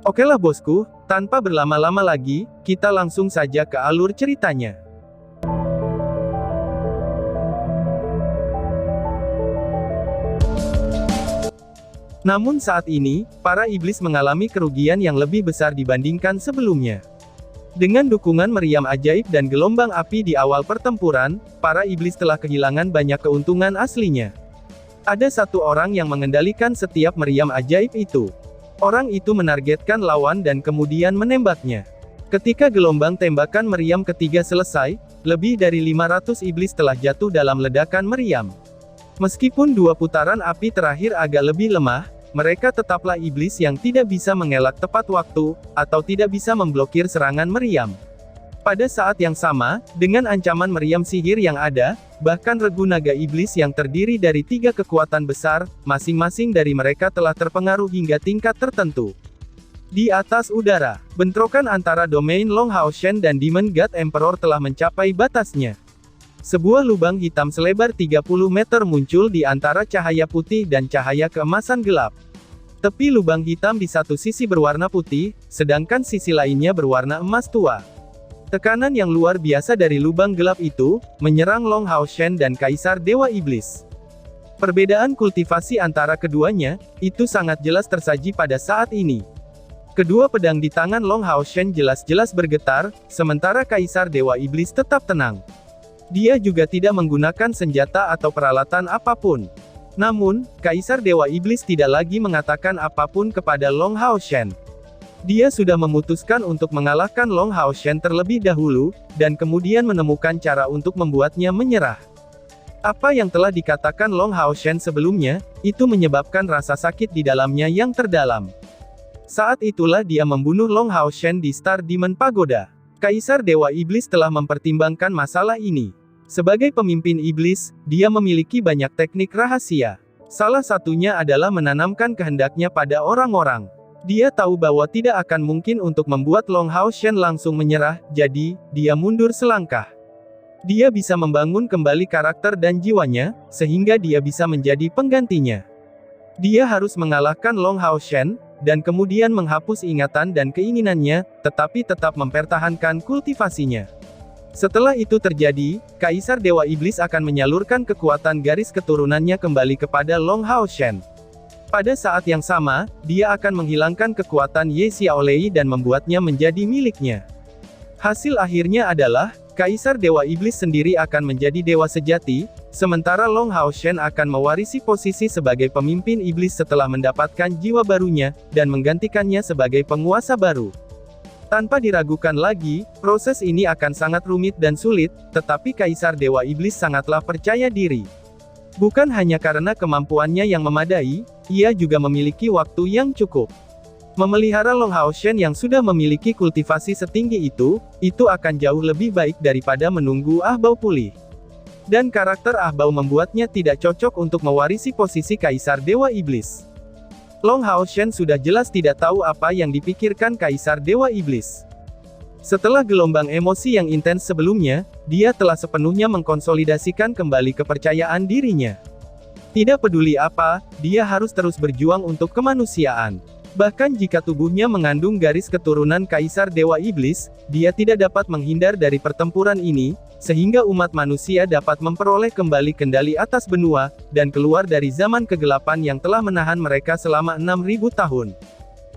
Okelah bosku, tanpa berlama-lama lagi, kita langsung saja ke alur ceritanya. Namun saat ini, para iblis mengalami kerugian yang lebih besar dibandingkan sebelumnya. Dengan dukungan meriam ajaib dan gelombang api di awal pertempuran, para iblis telah kehilangan banyak keuntungan aslinya. Ada satu orang yang mengendalikan setiap meriam ajaib itu. Orang itu menargetkan lawan dan kemudian menembaknya. Ketika gelombang tembakan meriam ketiga selesai, lebih dari 500 iblis telah jatuh dalam ledakan meriam. Meskipun dua putaran api terakhir agak lebih lemah, mereka tetaplah iblis yang tidak bisa mengelak tepat waktu, atau tidak bisa memblokir serangan meriam. Pada saat yang sama, dengan ancaman meriam sihir yang ada, bahkan regu naga iblis yang terdiri dari 3 kekuatan besar, masing-masing dari mereka telah terpengaruh hingga tingkat tertentu. Di atas udara, bentrokan antara domain Long Hao Shen dan Demon God Emperor telah mencapai batasnya. Sebuah lubang hitam selebar 30 meter muncul di antara cahaya putih dan cahaya keemasan gelap. Tepi lubang hitam di satu sisi berwarna putih, sedangkan sisi lainnya berwarna emas tua. Tekanan yang luar biasa dari lubang gelap itu, menyerang Long Hao Shen dan Kaisar Dewa Iblis. Perbedaan kultivasi antara keduanya, itu sangat jelas tersaji pada saat ini. Kedua pedang di tangan Long Hao Shen jelas-jelas bergetar, sementara Kaisar Dewa Iblis tetap tenang. Dia juga tidak menggunakan senjata atau peralatan apapun. Namun, Kaisar Dewa Iblis tidak lagi mengatakan apapun kepada Long Hao Shen. Dia sudah memutuskan untuk mengalahkan Long Hao Shen terlebih dahulu, dan kemudian menemukan cara untuk membuatnya menyerah. Apa yang telah dikatakan Long Hao Shen sebelumnya, itu menyebabkan rasa sakit di dalamnya yang terdalam. Saat itulah dia membunuh Long Hao Shen di Star Demon Pagoda. Kaisar Dewa Iblis telah mempertimbangkan masalah ini. Sebagai pemimpin iblis, dia memiliki banyak teknik rahasia. Salah satunya adalah menanamkan kehendaknya pada orang-orang. Dia tahu bahwa tidak akan mungkin untuk membuat Long Hao Shen langsung menyerah, jadi, dia mundur selangkah. Dia bisa membangun kembali karakter dan jiwanya, sehingga dia bisa menjadi penggantinya. Dia harus mengalahkan Long Hao Shen, dan kemudian menghapus ingatan dan keinginannya, tetapi tetap mempertahankan kultivasinya. Setelah itu terjadi, Kaisar Dewa Iblis akan menyalurkan kekuatan garis keturunannya kembali kepada Long Hao Shen. Pada saat yang sama, dia akan menghilangkan kekuatan Ye Xiaolei dan membuatnya menjadi miliknya. Hasil akhirnya adalah, Kaisar Dewa Iblis sendiri akan menjadi dewa sejati, sementara Long Hao Shen akan mewarisi posisi sebagai pemimpin iblis setelah mendapatkan jiwa barunya, dan menggantikannya sebagai penguasa baru. Tanpa diragukan lagi, proses ini akan sangat rumit dan sulit, tetapi Kaisar Dewa Iblis sangatlah percaya diri. Bukan hanya karena kemampuannya yang memadai, ia juga memiliki waktu yang cukup. Memelihara Long Hao Shen yang sudah memiliki kultivasi setinggi itu akan jauh lebih baik daripada menunggu Ahbao pulih. Dan karakter Ahbao membuatnya tidak cocok untuk mewarisi posisi Kaisar Dewa Iblis. Long Hao Shen sudah jelas tidak tahu apa yang dipikirkan Kaisar Dewa Iblis. Setelah gelombang emosi yang intens sebelumnya, dia telah sepenuhnya mengkonsolidasikan kembali kepercayaan dirinya. Tidak peduli apa, dia harus terus berjuang untuk kemanusiaan. Bahkan jika tubuhnya mengandung garis keturunan Kaisar Dewa Iblis, dia tidak dapat menghindar dari pertempuran ini, sehingga umat manusia dapat memperoleh kembali kendali atas benua, dan keluar dari zaman kegelapan yang telah menahan mereka selama 6.000 tahun.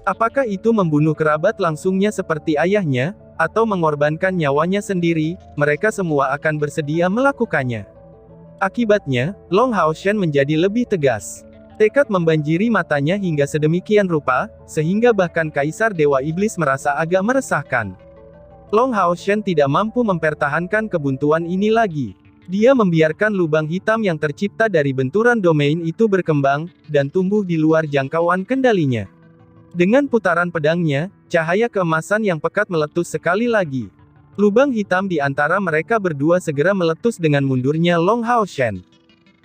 Apakah itu membunuh kerabat langsungnya seperti ayahnya, atau mengorbankan nyawanya sendiri, mereka semua akan bersedia melakukannya. Akibatnya, Long Hao Shen menjadi lebih tegas. Tekad membanjiri matanya hingga sedemikian rupa, sehingga bahkan Kaisar Dewa Iblis merasa agak meresahkan. Long Hao Shen tidak mampu mempertahankan kebuntuan ini lagi. Dia membiarkan lubang hitam yang tercipta dari benturan domain itu berkembang, dan tumbuh di luar jangkauan kendalinya. Dengan putaran pedangnya, cahaya keemasan yang pekat meletus sekali lagi. Lubang hitam di antara mereka berdua segera meletus dengan mundurnya Long Hao Shen.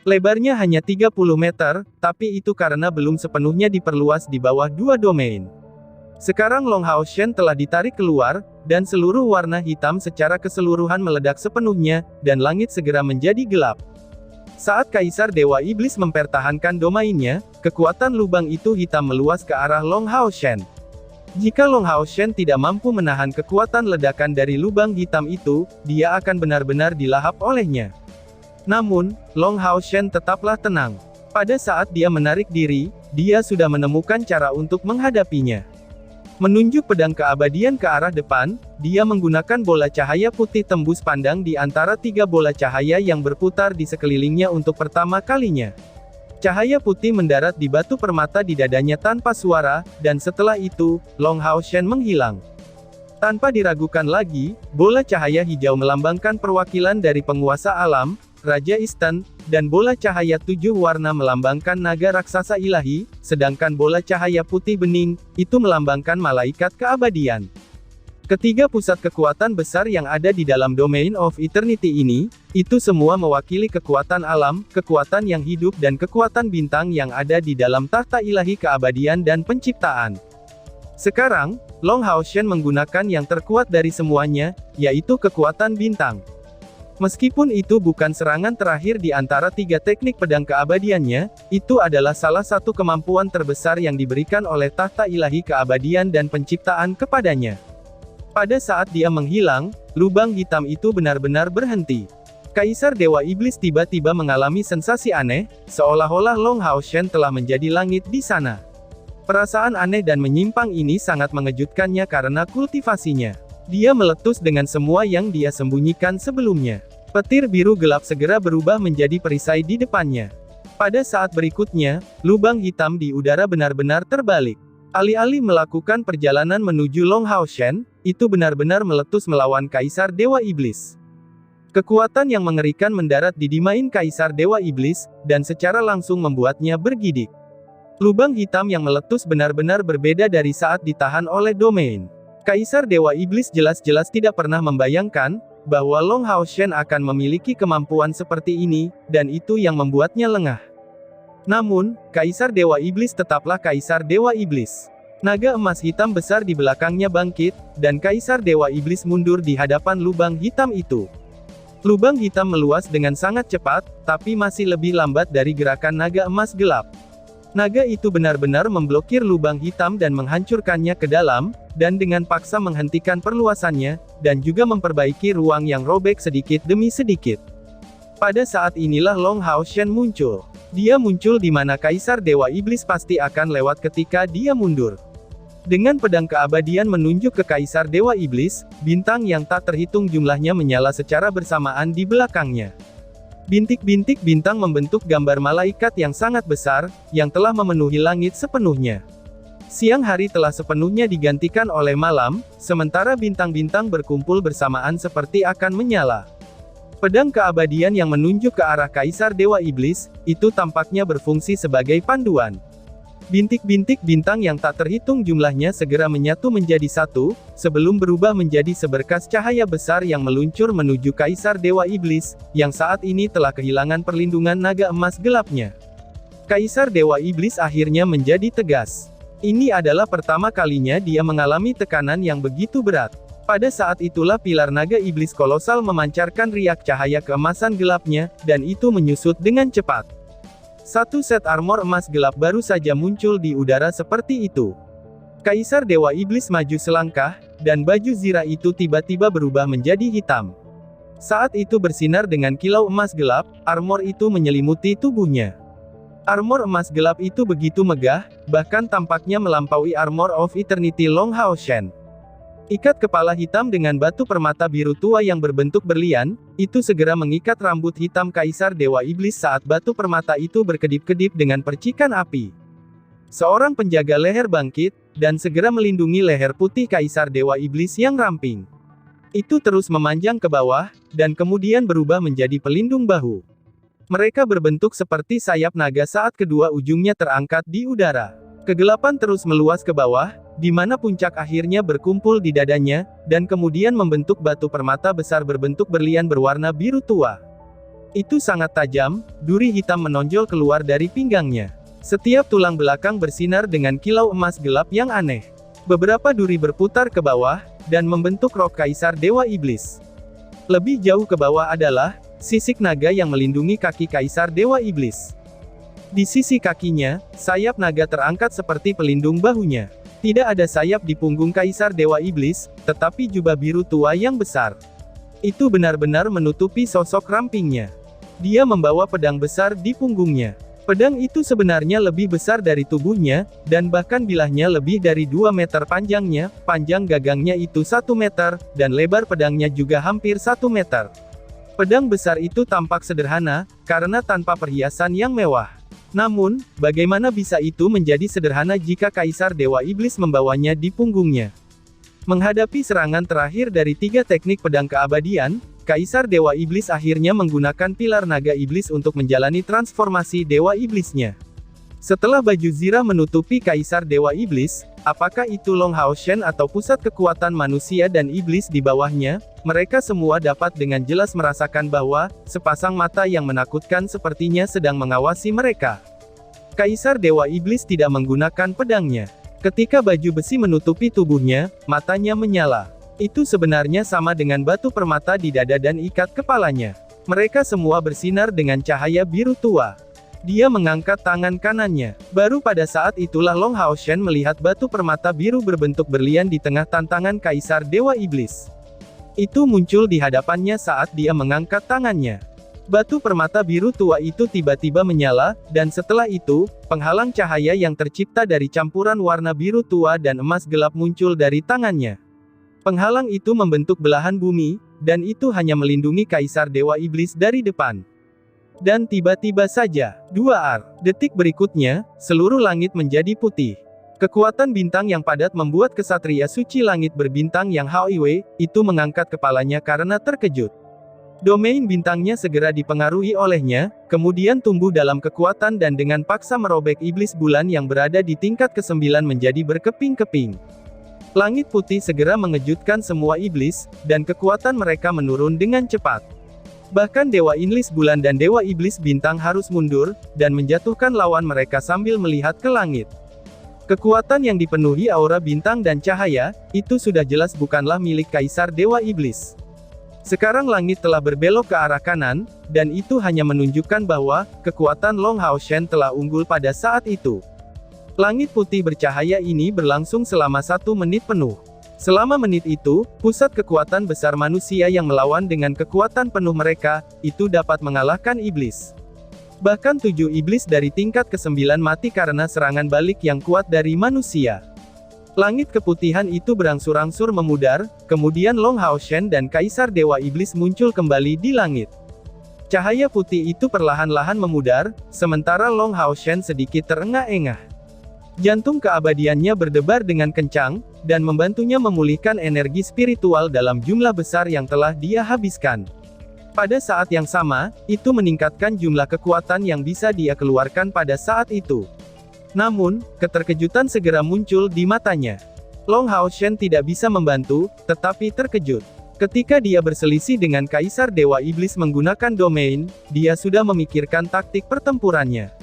Lebarnya hanya 30 meter, tapi itu karena belum sepenuhnya diperluas di bawah dua domain. Sekarang Long Hao Shen telah ditarik keluar, dan seluruh warna hitam secara keseluruhan meledak sepenuhnya, dan langit segera menjadi gelap. Saat Kaisar Dewa Iblis mempertahankan domainnya, kekuatan lubang itu hitam meluas ke arah Long Hao Shen. Jika Long Hao Shen tidak mampu menahan kekuatan ledakan dari lubang hitam itu, dia akan benar-benar dilahap olehnya. Namun, Long Hao Shen tetaplah tenang. Pada saat dia menarik diri, dia sudah menemukan cara untuk menghadapinya. Menunjuk pedang keabadian ke arah depan, dia menggunakan bola cahaya putih tembus pandang di antara 3 bola cahaya yang berputar di sekelilingnya untuk pertama kalinya. Cahaya putih mendarat di batu permata di dadanya tanpa suara, dan setelah itu, Long Hao Shen menghilang. Tanpa diragukan lagi, bola cahaya hijau melambangkan perwakilan dari penguasa alam, Raja Eastern, dan bola cahaya 7 warna melambangkan naga raksasa ilahi, sedangkan bola cahaya putih bening, itu melambangkan malaikat keabadian. Ketiga pusat kekuatan besar yang ada di dalam Domain of Eternity ini, itu semua mewakili kekuatan alam, kekuatan yang hidup dan kekuatan bintang yang ada di dalam tahta ilahi keabadian dan penciptaan. Sekarang, Long Hao Shen menggunakan yang terkuat dari semuanya, yaitu kekuatan bintang. Meskipun itu bukan serangan terakhir di antara 3 teknik pedang keabadiannya, itu adalah salah satu kemampuan terbesar yang diberikan oleh tahta ilahi keabadian dan penciptaan kepadanya. Pada saat dia menghilang, lubang hitam itu benar-benar berhenti. Kaisar Dewa Iblis tiba-tiba mengalami sensasi aneh, seolah-olah Long Hao Shen telah menjadi langit di sana. Perasaan aneh dan menyimpang ini sangat mengejutkannya karena kultivasinya. Dia meletus dengan semua yang dia sembunyikan sebelumnya. Petir biru gelap segera berubah menjadi perisai di depannya. Pada saat berikutnya, lubang hitam di udara benar-benar terbalik. Alih-alih melakukan perjalanan menuju Long Hao Shen, itu benar-benar meletus melawan Kaisar Dewa Iblis. Kekuatan yang mengerikan mendarat di domain Kaisar Dewa Iblis, dan secara langsung membuatnya bergidik. Lubang hitam yang meletus benar-benar berbeda dari saat ditahan oleh domain. Kaisar Dewa Iblis jelas-jelas tidak pernah membayangkan, bahwa Long Hao Shen akan memiliki kemampuan seperti ini, dan itu yang membuatnya lengah. Namun, Kaisar Dewa Iblis tetaplah Kaisar Dewa Iblis. Naga emas hitam besar di belakangnya bangkit, dan Kaisar Dewa Iblis mundur di hadapan lubang hitam itu. Lubang hitam meluas dengan sangat cepat, tapi masih lebih lambat dari gerakan naga emas gelap. Naga itu benar-benar memblokir lubang hitam dan menghancurkannya ke dalam, dan dengan paksa menghentikan perluasannya, dan juga memperbaiki ruang yang robek sedikit demi sedikit. Pada saat inilah Long Hao Shen muncul. Dia muncul di mana Kaisar Dewa Iblis pasti akan lewat ketika dia mundur. Dengan pedang keabadian menunjuk ke Kaisar Dewa Iblis, bintang yang tak terhitung jumlahnya menyala secara bersamaan di belakangnya. Bintik-bintik bintang membentuk gambar malaikat yang sangat besar, yang telah memenuhi langit sepenuhnya. Siang hari telah sepenuhnya digantikan oleh malam, sementara bintang-bintang berkumpul bersamaan seperti akan menyala. Pedang keabadian yang menunjuk ke arah Kaisar Dewa Iblis, itu tampaknya berfungsi sebagai panduan. Bintik-bintik bintang yang tak terhitung jumlahnya segera menyatu menjadi satu, sebelum berubah menjadi seberkas cahaya besar yang meluncur menuju Kaisar Dewa Iblis, yang saat ini telah kehilangan perlindungan naga emas gelapnya. Kaisar Dewa Iblis akhirnya menjadi tegas. Ini adalah pertama kalinya dia mengalami tekanan yang begitu berat. Pada saat itulah pilar naga iblis kolosal memancarkan riak cahaya keemasan gelapnya, dan itu menyusut dengan cepat. Satu set armor emas gelap baru saja muncul di udara seperti itu. Kaisar Dewa Iblis maju selangkah, dan baju zirah itu tiba-tiba berubah menjadi hitam. Saat itu bersinar dengan kilau emas gelap, armor itu menyelimuti tubuhnya. Armor emas gelap itu begitu megah, bahkan tampaknya melampaui Armor of Eternity Long Hao Shen. Ikat kepala hitam dengan batu permata biru tua yang berbentuk berlian, itu segera mengikat rambut hitam Kaisar Dewa Iblis saat batu permata itu berkedip-kedip dengan percikan api. Seorang penjaga leher bangkit, dan segera melindungi leher putih Kaisar Dewa Iblis yang ramping. Itu terus memanjang ke bawah, dan kemudian berubah menjadi pelindung bahu. Mereka berbentuk seperti sayap naga saat kedua ujungnya terangkat di udara. Kegelapan terus meluas ke bawah, di mana puncak akhirnya berkumpul di dadanya, dan kemudian membentuk batu permata besar berbentuk berlian berwarna biru tua. Itu sangat tajam, duri hitam menonjol keluar dari pinggangnya. Setiap tulang belakang bersinar dengan kilau emas gelap yang aneh. Beberapa duri berputar ke bawah, dan membentuk rok Kaisar Dewa Iblis. Lebih jauh ke bawah adalah sisik naga yang melindungi kaki Kaisar Dewa Iblis. Di sisi kakinya, sayap naga terangkat seperti pelindung bahunya. Tidak ada sayap di punggung Kaisar Dewa Iblis, tetapi jubah biru tua yang besar. Itu benar-benar menutupi sosok rampingnya. Dia membawa pedang besar di punggungnya. Pedang itu sebenarnya lebih besar dari tubuhnya, dan bahkan bilahnya lebih dari 2 meter panjangnya, panjang gagangnya itu 1 meter, dan lebar pedangnya juga hampir 1 meter. Pedang besar itu tampak sederhana, karena tanpa perhiasan yang mewah. Namun, bagaimana bisa itu menjadi sederhana jika Kaisar Dewa Iblis membawanya di punggungnya? Menghadapi serangan terakhir dari 3 teknik pedang keabadian, Kaisar Dewa Iblis akhirnya menggunakan pilar naga iblis untuk menjalani transformasi Dewa Iblisnya. Setelah baju zirah menutupi Kaisar Dewa Iblis, apakah itu Long Hao Shen atau pusat kekuatan manusia dan iblis di bawahnya, mereka semua dapat dengan jelas merasakan bahwa, sepasang mata yang menakutkan sepertinya sedang mengawasi mereka. Kaisar Dewa Iblis tidak menggunakan pedangnya. Ketika baju besi menutupi tubuhnya, matanya menyala. Itu sebenarnya sama dengan batu permata di dada dan ikat kepalanya. Mereka semua bersinar dengan cahaya biru tua. Dia mengangkat tangan kanannya. Baru pada saat itulah Long Hao Shen melihat batu permata biru berbentuk berlian di tengah tantangan Kaisar Dewa Iblis. Itu muncul di hadapannya saat dia mengangkat tangannya. Batu permata biru tua itu tiba-tiba menyala, dan setelah itu, penghalang cahaya yang tercipta dari campuran warna biru tua dan emas gelap muncul dari tangannya. Penghalang itu membentuk belahan bumi, dan itu hanya melindungi Kaisar Dewa Iblis dari depan. Dan tiba-tiba saja, 2 detik berikutnya, seluruh langit menjadi putih. Kekuatan bintang yang padat membuat kesatria suci langit berbintang yang Hao Iwei, itu mengangkat kepalanya karena terkejut. Domain bintangnya segera dipengaruhi olehnya, kemudian tumbuh dalam kekuatan dan dengan paksa merobek iblis bulan yang berada di tingkat ke-9 menjadi berkeping-keping. Langit putih segera mengejutkan semua iblis, dan kekuatan mereka menurun dengan cepat. Bahkan Dewa Iblis Bulan dan Dewa Iblis Bintang harus mundur, dan menjatuhkan lawan mereka sambil melihat ke langit. Kekuatan yang dipenuhi aura bintang dan cahaya, itu sudah jelas bukanlah milik Kaisar Dewa Iblis. Sekarang langit telah berbelok ke arah kanan, dan itu hanya menunjukkan bahwa, kekuatan Long Hao Shen telah unggul pada saat itu. Langit putih bercahaya ini berlangsung selama 1 menit penuh. Selama menit itu, pusat kekuatan besar manusia yang melawan dengan kekuatan penuh mereka, itu dapat mengalahkan iblis. Bahkan 7 iblis dari tingkat ke-9 mati karena serangan balik yang kuat dari manusia. Langit keputihan itu berangsur-angsur memudar, kemudian Long Hao Shen dan Kaisar Dewa Iblis muncul kembali di langit. Cahaya putih itu perlahan-lahan memudar, sementara Long Hao Shen sedikit terengah-engah. Jantung keabadiannya berdebar dengan kencang, dan membantunya memulihkan energi spiritual dalam jumlah besar yang telah dia habiskan. Pada saat yang sama, itu meningkatkan jumlah kekuatan yang bisa dia keluarkan pada saat itu. Namun, keterkejutan segera muncul di matanya. Long Hao Shen tidak bisa membantu, tetapi terkejut. Ketika dia berselisih dengan Kaisar Dewa Iblis menggunakan domain, dia sudah memikirkan taktik pertempurannya.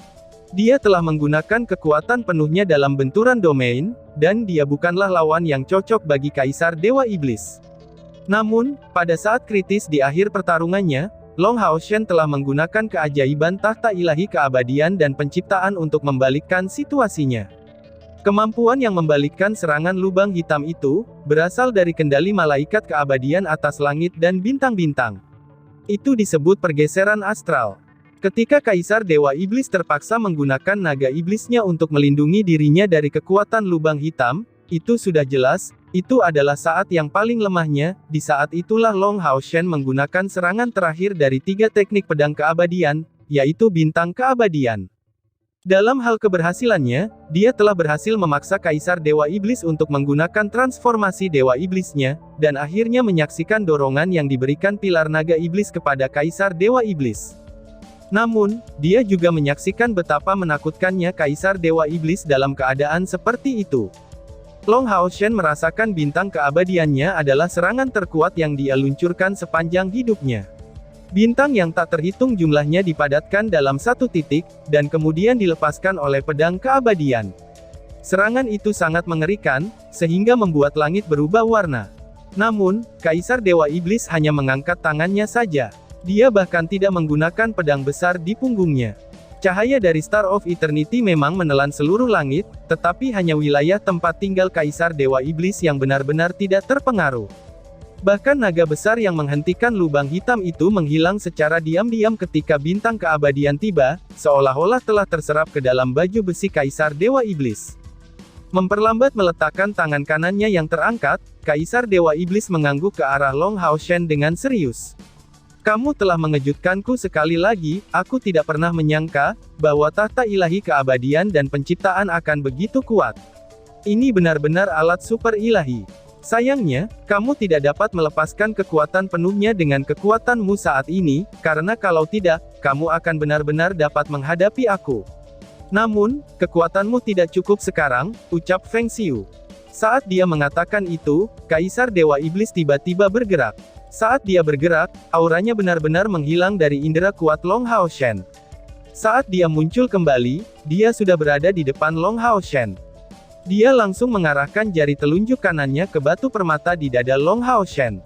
Dia telah menggunakan kekuatan penuhnya dalam benturan domain, dan dia bukanlah lawan yang cocok bagi Kaisar Dewa Iblis. Namun, pada saat kritis di akhir pertarungannya, Long Hao Shen telah menggunakan keajaiban tahta ilahi keabadian dan penciptaan untuk membalikkan situasinya. Kemampuan yang membalikkan serangan lubang hitam itu, berasal dari kendali malaikat keabadian atas langit dan bintang-bintang. Itu disebut pergeseran astral. Ketika Kaisar Dewa Iblis terpaksa menggunakan naga iblisnya untuk melindungi dirinya dari kekuatan lubang hitam, itu sudah jelas, itu adalah saat yang paling lemahnya. Di saat itulah Long Hao Shen menggunakan serangan terakhir dari 3 teknik pedang keabadian, yaitu bintang keabadian. Dalam hal keberhasilannya, dia telah berhasil memaksa Kaisar Dewa Iblis untuk menggunakan transformasi Dewa Iblisnya, dan akhirnya menyaksikan dorongan yang diberikan pilar naga iblis kepada Kaisar Dewa Iblis. Namun, dia juga menyaksikan betapa menakutkannya Kaisar Dewa Iblis dalam keadaan seperti itu. Long Hao Shen merasakan bintang keabadiannya adalah serangan terkuat yang dia luncurkan sepanjang hidupnya. Bintang yang tak terhitung jumlahnya dipadatkan dalam 1 titik, dan kemudian dilepaskan oleh pedang keabadian. Serangan itu sangat mengerikan, sehingga membuat langit berubah warna. Namun, Kaisar Dewa Iblis hanya mengangkat tangannya saja. Dia bahkan tidak menggunakan pedang besar di punggungnya. Cahaya dari Star of Eternity memang menelan seluruh langit, tetapi hanya wilayah tempat tinggal Kaisar Dewa Iblis yang benar-benar tidak terpengaruh. Bahkan naga besar yang menghentikan lubang hitam itu menghilang secara diam-diam ketika bintang keabadian tiba, seolah-olah telah terserap ke dalam baju besi Kaisar Dewa Iblis. Memperlambat meletakkan tangan kanannya yang terangkat, Kaisar Dewa Iblis mengangguk ke arah Long Hao Shen dengan serius. Kamu telah mengejutkanku sekali lagi, aku tidak pernah menyangka, bahwa tahta ilahi keabadian dan penciptaan akan begitu kuat. Ini benar-benar alat super ilahi. Sayangnya, kamu tidak dapat melepaskan kekuatan penuhnya dengan kekuatanmu saat ini, karena kalau tidak, kamu akan benar-benar dapat menghadapi aku. Namun, kekuatanmu tidak cukup sekarang, ucap Feng Xiu. Saat dia mengatakan itu, Kaisar Dewa Iblis tiba-tiba bergerak. Saat dia bergerak, auranya benar-benar menghilang dari indera kuat Long Hao Shen. Saat dia muncul kembali, dia sudah berada di depan Long Hao Shen. Dia langsung mengarahkan jari telunjuk kanannya ke batu permata di dada Long Hao Shen.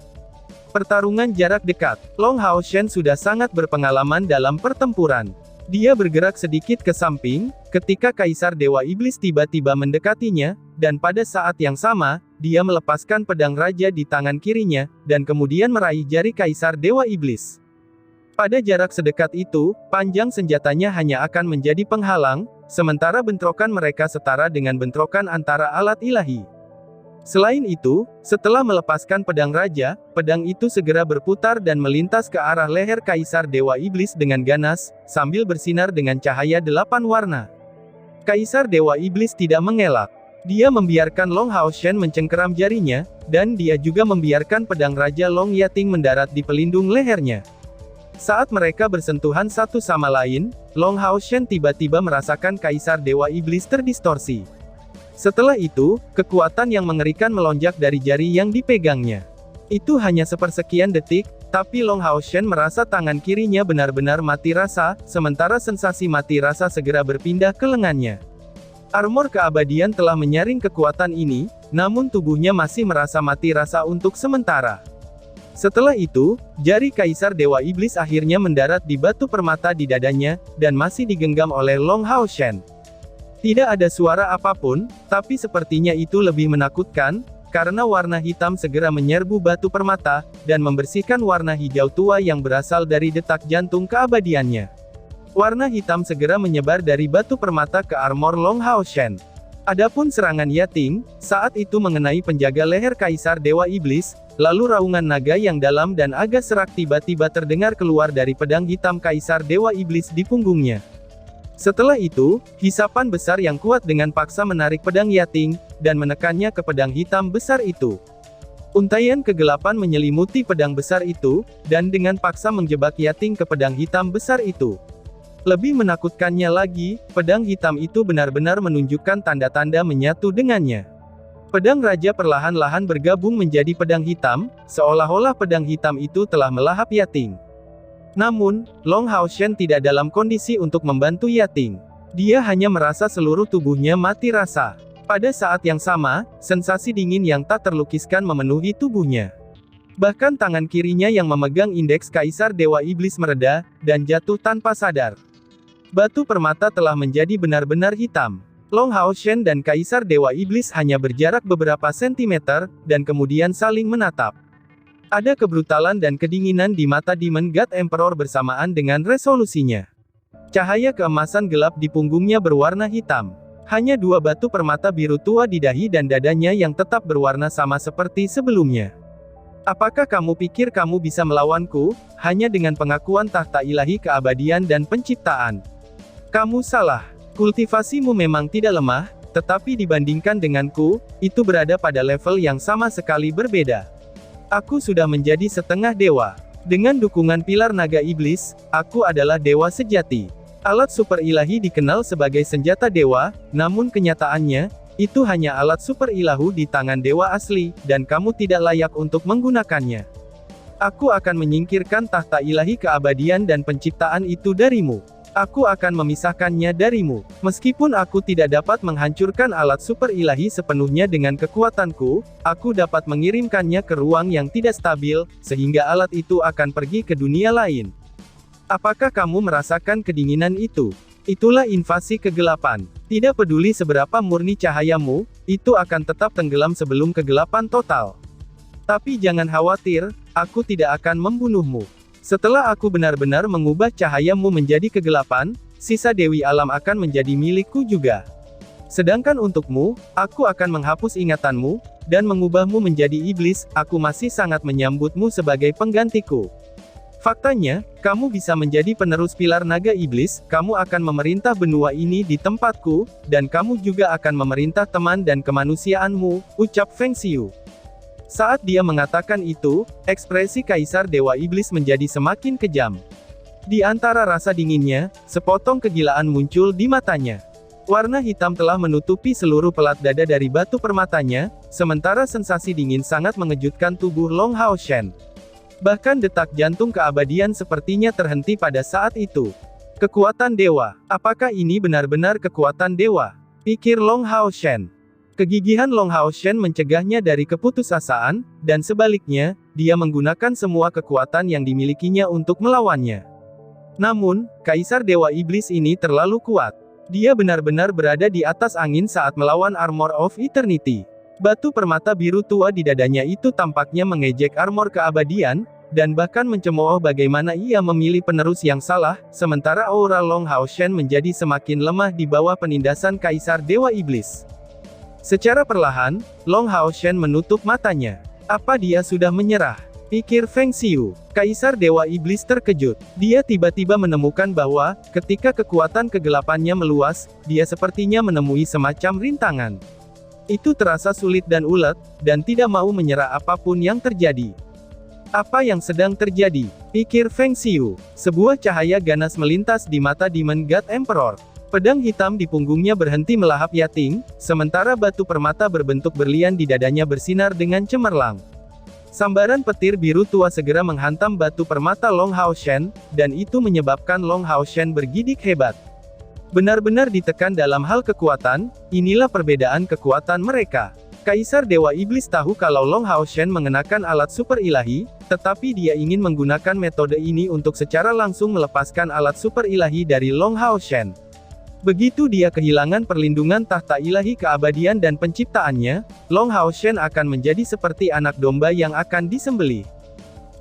Pertarungan jarak dekat. Long Hao Shen sudah sangat berpengalaman dalam pertempuran. Dia bergerak sedikit ke samping, ketika Kaisar Dewa Iblis tiba-tiba mendekatinya, dan pada saat yang sama, dia melepaskan pedang raja di tangan kirinya, dan kemudian meraih jari Kaisar Dewa Iblis. Pada jarak sedekat itu, panjang senjatanya hanya akan menjadi penghalang, sementara bentrokan mereka setara dengan bentrokan antara alat ilahi. Selain itu, setelah melepaskan pedang raja, pedang itu segera berputar dan melintas ke arah leher Kaisar Dewa Iblis dengan ganas, sambil bersinar dengan cahaya 8 warna. Kaisar Dewa Iblis tidak mengelak. Dia membiarkan Long Hao Shen mencengkeram jarinya, dan dia juga membiarkan pedang Raja Long Yating mendarat di pelindung lehernya. Saat mereka bersentuhan satu sama lain, Long Hao Shen tiba-tiba merasakan Kaisar Dewa Iblis terdistorsi. Setelah itu, kekuatan yang mengerikan melonjak dari jari yang dipegangnya. Itu hanya sepersekian detik, tapi Long Hao Shen merasa tangan kirinya benar-benar mati rasa, sementara sensasi mati rasa segera berpindah ke lengannya. Armor keabadian telah menyaring kekuatan ini, namun tubuhnya masih merasa mati rasa untuk sementara. Setelah itu, jari Kaisar Dewa Iblis akhirnya mendarat di batu permata di dadanya, dan masih digenggam oleh Long Hao Shen. Tidak ada suara apapun, tapi sepertinya itu lebih menakutkan, karena warna hitam segera menyerbu batu permata, dan membersihkan warna hijau tua yang berasal dari detak jantung keabadiannya. Warna hitam segera menyebar dari batu permata ke armor Long Hao Shen. Adapun serangan Yating, saat itu mengenai penjaga leher Kaisar Dewa Iblis, lalu raungan naga yang dalam dan agak serak tiba-tiba terdengar keluar dari pedang hitam Kaisar Dewa Iblis di punggungnya. Setelah itu, hisapan besar yang kuat dengan paksa menarik pedang Yating, dan menekannya ke pedang hitam besar itu. Untaian kegelapan menyelimuti pedang besar itu, dan dengan paksa menjebak Yating ke pedang hitam besar itu. Lebih menakutkannya lagi, pedang hitam itu benar-benar menunjukkan tanda-tanda menyatu dengannya. Pedang raja perlahan-lahan bergabung menjadi pedang hitam, seolah-olah pedang hitam itu telah melahap Yating. Namun, Long Hao Shen tidak dalam kondisi untuk membantu Yating. Dia hanya merasa seluruh tubuhnya mati rasa. Pada saat yang sama, sensasi dingin yang tak terlukiskan memenuhi tubuhnya. Bahkan tangan kirinya yang memegang indeks Kaisar Dewa Iblis mereda, dan jatuh tanpa sadar. Batu permata telah menjadi benar-benar hitam. Long Hao Shen dan Kaisar Dewa Iblis hanya berjarak beberapa sentimeter, dan kemudian saling menatap. Ada kebrutalan dan kedinginan di mata Demon God Emperor bersamaan dengan resolusinya. Cahaya keemasan gelap di punggungnya berwarna hitam. Hanya dua batu permata biru tua di dahi dan dadanya yang tetap berwarna sama seperti sebelumnya. Apakah kamu pikir kamu bisa melawanku, hanya dengan pengakuan tahta ilahi keabadian dan penciptaan? Kamu salah. Kultivasimu memang tidak lemah, tetapi dibandingkan denganku, itu berada pada level yang sama sekali berbeda. Aku sudah menjadi setengah dewa. Dengan dukungan pilar naga iblis, aku adalah dewa sejati. Alat super ilahi dikenal sebagai senjata dewa, namun kenyataannya, itu hanya alat super ilahu di tangan dewa asli, dan kamu tidak layak untuk menggunakannya. Aku akan menyingkirkan tahta ilahi keabadian dan penciptaan itu darimu. Aku akan memisahkannya darimu. Meskipun aku tidak dapat menghancurkan alat super ilahi sepenuhnya dengan kekuatanku, aku dapat mengirimkannya ke ruang yang tidak stabil, sehingga alat itu akan pergi ke dunia lain. Apakah kamu merasakan kedinginan itu? Itulah invasi kegelapan. Tidak peduli seberapa murni cahayamu, itu akan tetap tenggelam sebelum kegelapan total. Tapi jangan khawatir, aku tidak akan membunuhmu. Setelah aku benar-benar mengubah cahayamu menjadi kegelapan, sisa Dewi Alam akan menjadi milikku juga. Sedangkan untukmu, aku akan menghapus ingatanmu, dan mengubahmu menjadi iblis. Aku masih sangat menyambutmu sebagai penggantiku. Faktanya, kamu bisa menjadi penerus pilar naga iblis, kamu akan memerintah benua ini di tempatku, dan kamu juga akan memerintah teman dan kemanusiaanmu, ucap Feng Xiu. Saat dia mengatakan itu, ekspresi Kaisar Dewa Iblis menjadi semakin kejam. Di antara rasa dinginnya, sepotong kegilaan muncul di matanya. Warna hitam telah menutupi seluruh pelat dada dari batu permatanya, sementara sensasi dingin sangat mengejutkan tubuh Long Hao Shen. Bahkan detak jantung keabadian sepertinya terhenti pada saat itu. Kekuatan dewa, apakah ini benar-benar kekuatan dewa? Pikir Long Hao Shen. Kegigihan Long Hao Shen mencegahnya dari keputusasaan, dan sebaliknya, dia menggunakan semua kekuatan yang dimilikinya untuk melawannya. Namun, Kaisar Dewa Iblis ini terlalu kuat. Dia benar-benar berada di atas angin saat melawan Armor of Eternity. Batu permata biru tua di dadanya itu tampaknya mengejek armor keabadian, dan bahkan mencemooh bagaimana ia memilih penerus yang salah, sementara aura Long Hao Shen menjadi semakin lemah di bawah penindasan Kaisar Dewa Iblis. Secara perlahan, Long Hao Shen menutup matanya. Apa dia sudah menyerah? Pikir Feng Xiu. Kaisar Dewa Iblis terkejut. Dia tiba-tiba menemukan bahwa, ketika kekuatan kegelapannya meluas, dia sepertinya menemui semacam rintangan. Itu terasa sulit dan ulet, dan tidak mau menyerah apapun yang terjadi. Apa yang sedang terjadi? Pikir Feng Xiu. Sebuah cahaya ganas melintas di mata Demon God Emperor. Pedang hitam di punggungnya berhenti melahap yating, sementara batu permata berbentuk berlian di dadanya bersinar dengan cemerlang. Sambaran petir biru tua segera menghantam batu permata Long Hao Shen, dan itu menyebabkan Long Hao Shen bergidik hebat. Benar-benar ditekan dalam hal kekuatan, inilah perbedaan kekuatan mereka. Kaisar Dewa Iblis tahu kalau Long Hao Shen mengenakan alat super ilahi, tetapi dia ingin menggunakan metode ini untuk secara langsung melepaskan alat super ilahi dari Long Hao Shen. Begitu dia kehilangan perlindungan tahta ilahi keabadian dan penciptaannya, Long Hao Shen akan menjadi seperti anak domba yang akan disembelih.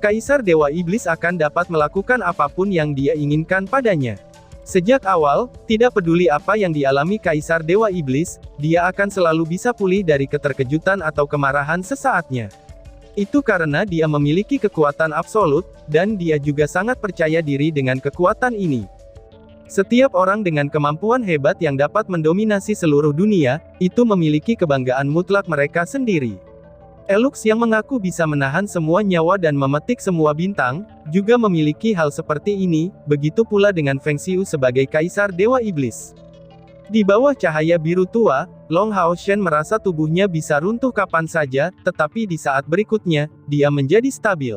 Kaisar Dewa Iblis akan dapat melakukan apapun yang dia inginkan padanya. Sejak awal, tidak peduli apa yang dialami Kaisar Dewa Iblis, dia akan selalu bisa pulih dari keterkejutan atau kemarahan sesaatnya. Itu karena dia memiliki kekuatan absolut, dan dia juga sangat percaya diri dengan kekuatan ini. Setiap orang dengan kemampuan hebat yang dapat mendominasi seluruh dunia, itu memiliki kebanggaan mutlak mereka sendiri. Elux yang mengaku bisa menahan semua nyawa dan memetik semua bintang, juga memiliki hal seperti ini, begitu pula dengan Feng Xiu sebagai Kaisar Dewa Iblis. Di bawah cahaya biru tua, Long Hao Shen merasa tubuhnya bisa runtuh kapan saja, tetapi di saat berikutnya, dia menjadi stabil.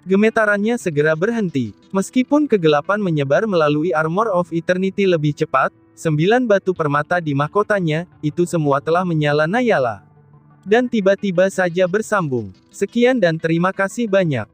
Gemetarannya segera berhenti. Meskipun kegelapan menyebar melalui Armor of Eternity lebih cepat, 9 batu permata di mahkotanya, itu semua telah menyala-nyala. Dan tiba-tiba saja bersambung. Sekian dan terima kasih banyak.